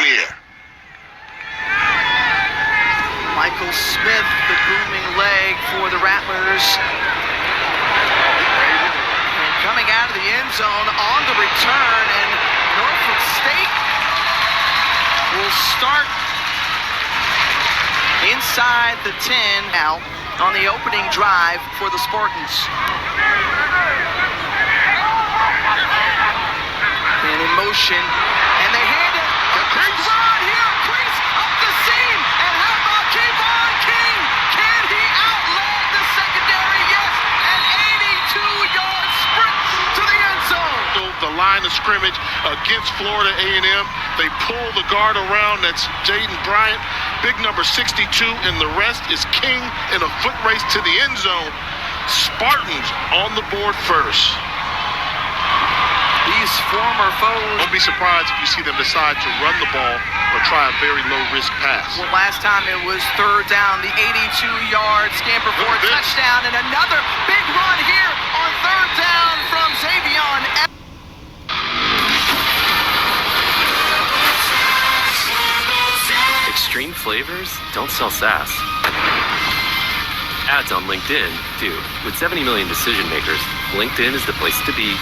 in the air. Michael Smith, the booming leg for the Rattlers. And coming out of the end zone on the return, and Norfolk State will start inside the 10 now on the opening drive for the Spartans. And in motion, and they hand it. A big run here, Priest up the seam, and how about Kevon King? Can he outleg the secondary? Yes, an 82-yard sprint to the end zone. The line of scrimmage against Florida A&M. They pull the guard around. That's Jaden Bryant, big number 62, and the rest is King in a foot race to the end zone. Spartans on the board first. These former foes. Don't be surprised if you see them decide to run the ball or try a very low-risk pass. Well, last time it was third down, the 82-yard scamper for a touchdown, and another big run here on third down from Xavion. Extreme flavors don't sell sass. Ads on LinkedIn do. With 70 million decision makers, LinkedIn is the place to be.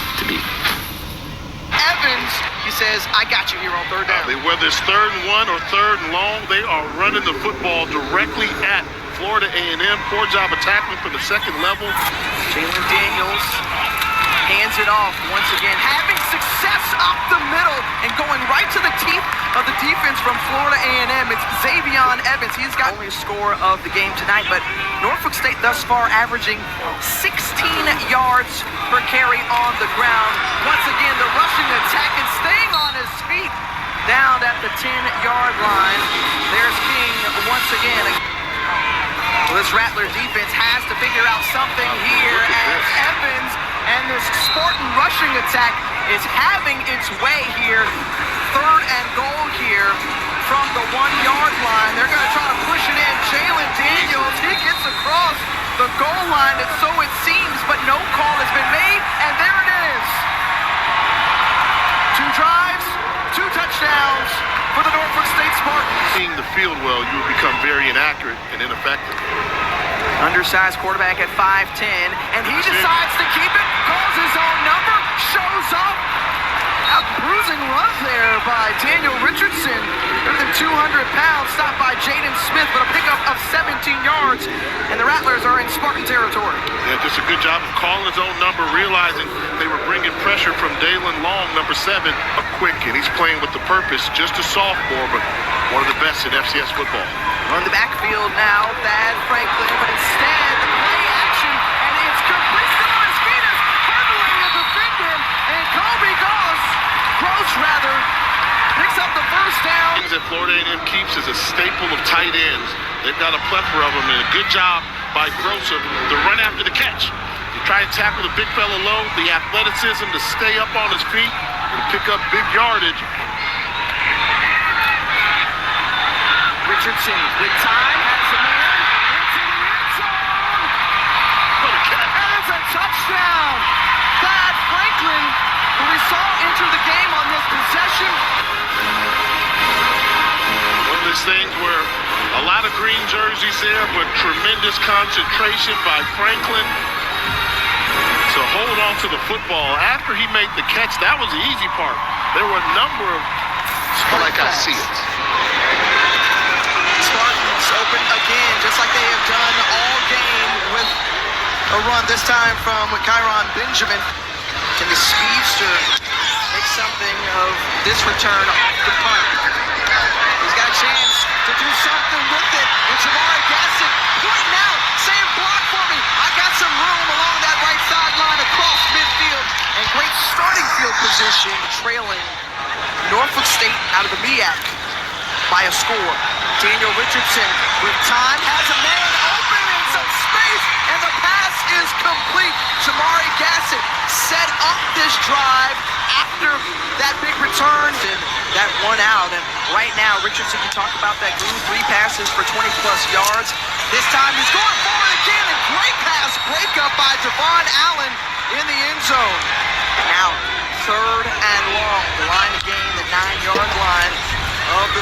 Evans, he says, I got you here on third down. Whether it's 3rd and 1 or 3rd and long, they are running the football directly at Florida A&M. Poor job of tackling from the second level. Jalen Daniels hands it off once again, having success up the middle and going right to the teeth of the defense from Florida A&M. It's Xavion Evans. He's got only a score of the game tonight, but Norfolk State thus far averaging 16 yards per carry on the ground. Once again, the rushing attack and staying on his feet down at the 10-yard line. There's King once again. Well, this Rattler defense has to figure out something here as Evans and this Spartan rushing attack is having its way here. 3rd and goal here from the 1-yard line. They're going to try to push it in. Jalen Daniels, he gets across the goal line, and so it seems, but no call has been made, and there it is. 2 drives, 2 touchdowns for the Norfolk State Spartans. Seeing the field well, you will become very inaccurate and ineffective. Undersized quarterback at 5'10", and he decides to keep it, calls his own number, shows up. A bruising run there by Daniel Richardson. More than 200 pounds, stopped by Jaden Smith, but a pickup of 17 yards, and the Rattlers are in Spartan territory. Yeah, just a good job of calling his own number, realizing they were bringing pressure from Dalen Long, number 7, a quick, and he's playing with the purpose, just a sophomore, but one of the best in FCS football. On the backfield now, Thad Franklin, but instead, the play action, and it's complete. Still on his feet, is hurdling the defender, and Kobe Gross picks up the first down. Things that Florida A&M keeps is a staple of tight ends. They've got a plethora of them, and a good job by Gross of the run after the catch. You try and tackle the big fella low, the athleticism to stay up on his feet and pick up big yardage. Richardson with time, has a man into the end zone. What a catch. And it's a touchdown. Thad Franklin, who we saw enter the game on this possession. One of those things where a lot of green jerseys there, but tremendous concentration by Franklin to hold on to the football. After he made the catch, that was the easy part. There were a number of like I see it. Spartans open again, just like they have done all game with a run this time from Kyron Benjamin. Can the speedster make something of this return off the punt? He's got a chance to do something with it. And Jamari Gassett pointing out, saying, block for me. I got some room along that right sideline across midfield. And great starting field position, trailing Norfolk State out of the MEAC by a score. Daniel Richardson with time, has a man open in some space, and the pass is complete. Jamari Gassett set up this drive after that big return and that one out. And right now, Richardson, you talk about that glue, 3 passes for 20-plus yards. This time he's going for it again, and great pass breakup by Devon Allen in the end zone. And now, 3rd and long, the line of game, the 9-yard line of the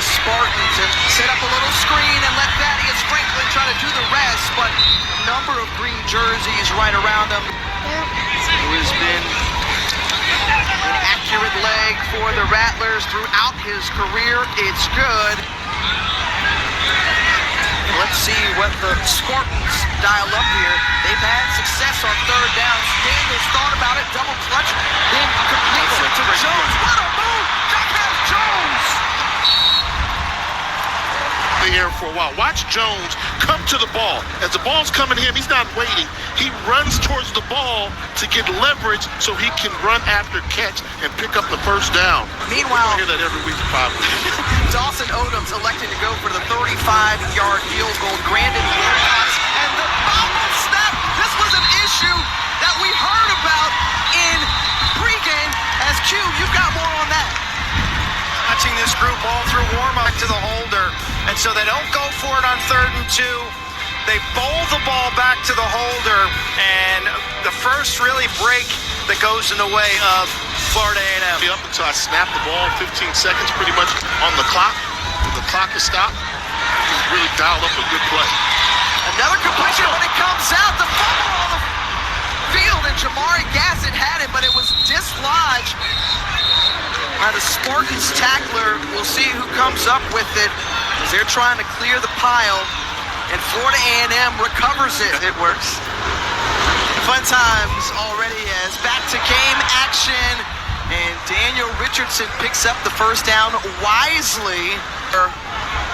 but a number of green jerseys right around him. Who has been an accurate leg for the Rattlers throughout his career. It's good. Let's see what the Spartans dial up here. They've had success on third down. Daniels thought about it, double clutch, then completes it to Jones. What a move! Jackass Jones! The air for a while. Watch Jones come to the ball. As the ball's coming to him, he's not waiting. He runs towards the ball to get leverage so he can run after catch and pick up the first down. Meanwhile, I hear that every week for 5 weeks. Dawson Odom's electing to go for the 35-yard field goal. Grandin Wilcox and the bobble snap. This was an issue that we heard about in pregame. As Q, you've got more on that. Watching this group all through warm-up to the holder, and so they don't go for it on 3rd and 2. They bowl the ball back to the holder, and the first really break that goes in the way of Florida A&M. Up until I snap the ball, 15 seconds pretty much on the clock. When the clock is stopped, he's really dialed up a good play. Another completion when it comes out. The fumble on the field, and Jamari Gassett had it, but it was dislodged by the Spartans tackler. We'll see who comes up with it as they're trying to clear the pile, and Florida A&M recovers it. It works. Fun times already as back-to-game action, and Daniel Richardson picks up the first down wisely,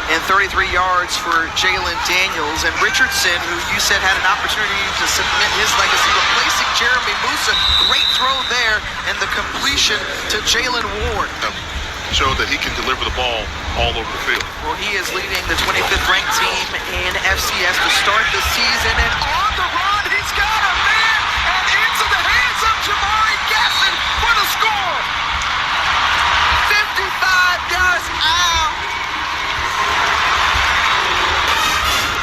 and 33 yards for Jalen Daniels. And Richardson, who you said had an opportunity to cement his legacy, replacing Jeremy Musa. Great throw there, and the completion to Jalen Ward. Showed that he can deliver the ball all over the field. Well, he is leading the 25th ranked team in FCS to start the season, and on the run, he's got a man, and into the hands of Jamari Gasson for the score. 55 yards out.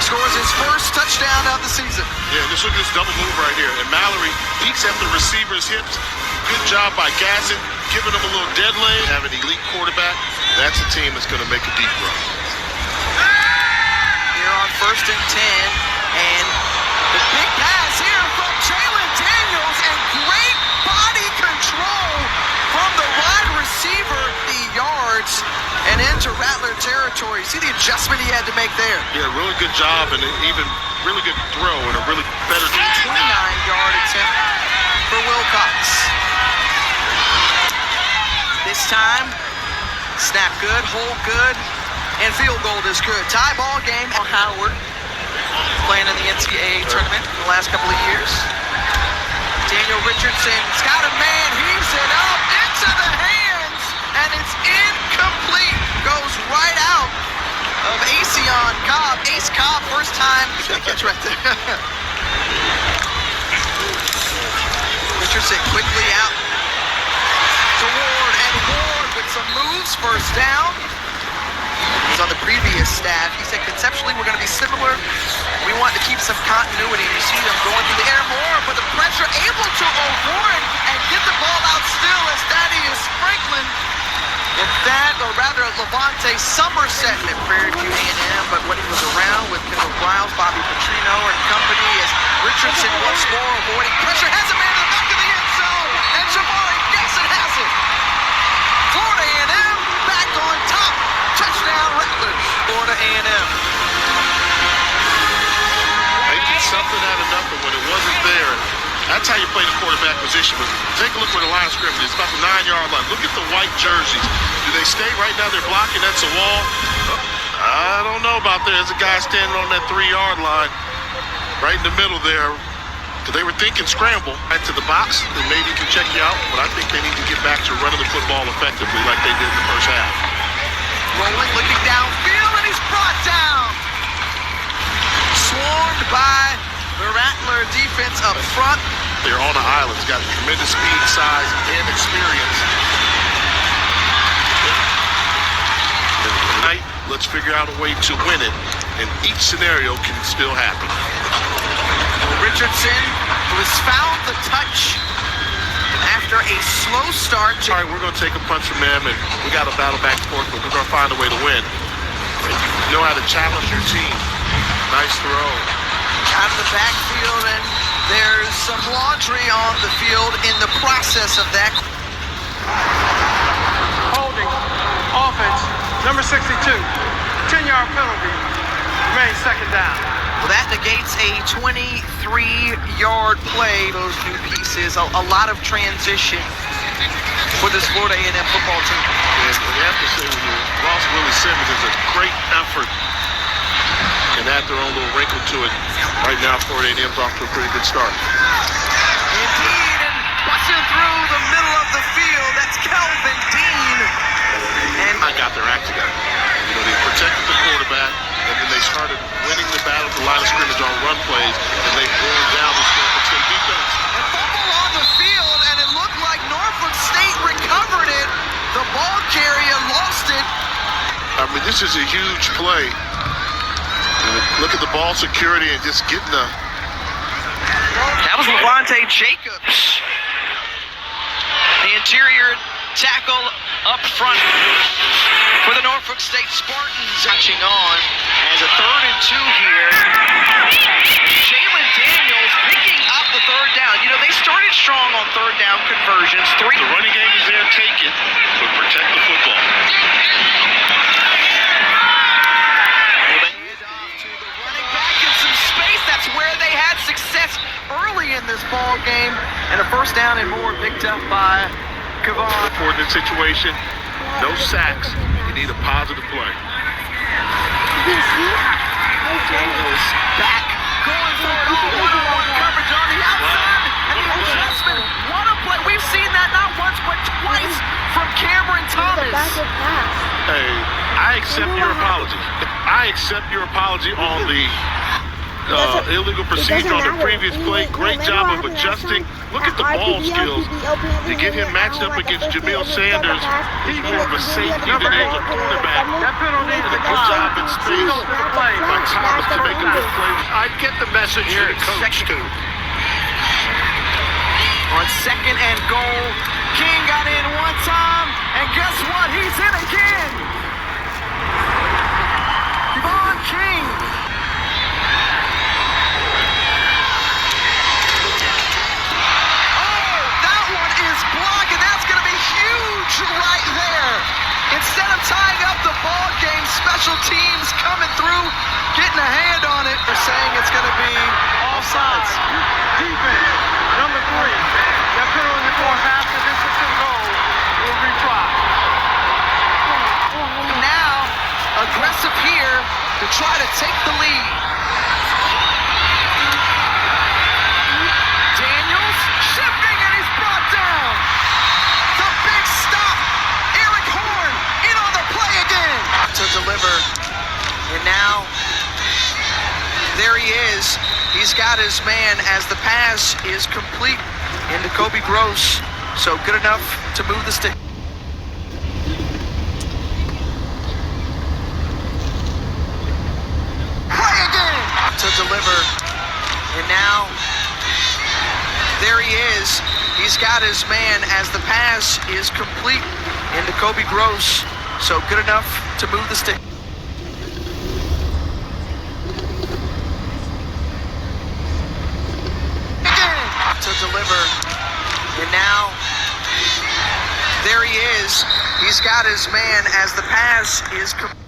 Scores his first touchdown of the season. Yeah, just look at this double move right here. And Mallory peeks at the receiver's hips. Good job by Gasson, giving him a little dead leg. Have an elite quarterback. That's a team that's going to make a deep run. Here on 1st and 10, and the big pass here from Jalen Daniels, and great body control from the wide receiver. The yards and into Rattler territory. See the adjustment he had to make there. Yeah, really good job, and even really good throw, and a really better 29-yard attempt for Wilcox. This time, snap good, hold good, and field goal is good. Tie ball game. Howard playing in the NCAA tournament in the last couple of years. Daniel Richardson's got a man, heaves it up into the hands, and it's incomplete. Goes right out of Acion Cobb. Ace Cobb, first time. Catch right there. Richardson quickly out to Ward, and Ward with some moves, first down. He's on the previous staff. He said conceptually we're going to be similar. We want to keep some continuity. You see them going through the air more, but the pressure able to avoid and get the ball out still as Thaddeus Franklin. And that, or rather Levante Somerset at Prairie View A&M, but when he was around with Kendall Briles, Bobby Petrino and company, as Richardson once more avoiding pressure, has a man in the back of the end zone, and Jamari Gasson has it. Florida A&M back on top. Touchdown Rattlers, Florida A&M. They did something out of nothing when it wasn't there. That's how you play the quarterback position. But take a look where the line of scrimmage is. It's about the 9-yard line. Look at the white jerseys. Do they stay right now? They're blocking. That's a wall. Oh, I don't know about there. There's a guy standing on that 3-yard line right in the middle there. Because they were thinking scramble back to the box. Then maybe he can check you out. But I think they need to get back to running the football effectively like they did in the first half. Rolling, looking downfield, and he's brought down. Swarmed by the Rattler defense up front. They're on the island. He's got tremendous speed, size, and experience. Tonight, let's figure out a way to win it, and each scenario can still happen. Richardson, who has found the touch after a slow start. All right, we're going to take a punch from them, and we got to battle back and forth, but we're going to find a way to win. And you know how to challenge your team. Nice throw. out of the backfield, and there's some laundry on the field in the process of that. Holding, offense, number 62, 10-yard penalty, remains second down. Well, that negates a 23-yard play. Those new pieces, a lot of transition for this Florida A&M football team. And you have to say, when you lost Willie Simmons, it's a great effort and add their own little wrinkle to it. Right now, Florida A&M's off to a pretty good start. Indeed, and busting through the middle of the field, that's Kelvin Dean. And I got their act together. You know, they protected the quarterback, and then they started winning the battle at the line of scrimmage on run plays, and they bore down the Norfolk State defense. a fumble on the field, and it looked like Norfolk State recovered it. The ball carrier lost it. I mean, this is a huge play. Look at the ball security and just getting the... That was Levante Jacobs. The interior tackle up front for the Norfolk State Spartans. Touching on as a 3rd and 2 here. Jalen Daniels picking up the 3rd down. You know, they started strong on 3rd down conversions. The running game is there, take it, but protect the football. That's where they had success early in this ball game, and a 1st down and more picked up by Kavon. Important situation, no sacks. You need a positive play. Daniels back, going for it all. One-on-one coverage on the outside, and the adjustment. What a play! We've seen that not once but twice from Cameron Thomas. Hey, I accept your apology. I accept your apology on the illegal procedure on the previous play. Great job of adjusting. Look at the ball skills. You get him matched up against Jamil Sanders. He's more of a safety than he is a cornerback. That penalty is Did a good job in space by Thomas to make a good play. I get the message here, coach, too. On 2nd and goal, King got in one time, and guess what? He's in again. Devon King. Block, and that's going to be huge right there. Instead of tying up the ball game, special teams coming through, getting a hand on it. They're saying it's going to be offsides. Defense, number 3. That penalty for half the distance to the goal will retry. Now, aggressive here to try to take the lead. Daniels shifting, and he's brought down. The big stop. Eric Horn in on the play again. To deliver. And now, there he is. He's got his man as the pass is complete into Kobe Gross. So good enough to move the stick. Play again. To deliver. And now, there he is. He's got his man as the pass is complete into Kobe Gross. So good enough to move the stick. Again. To deliver. And now, there he is. He's got his man as the pass is complete.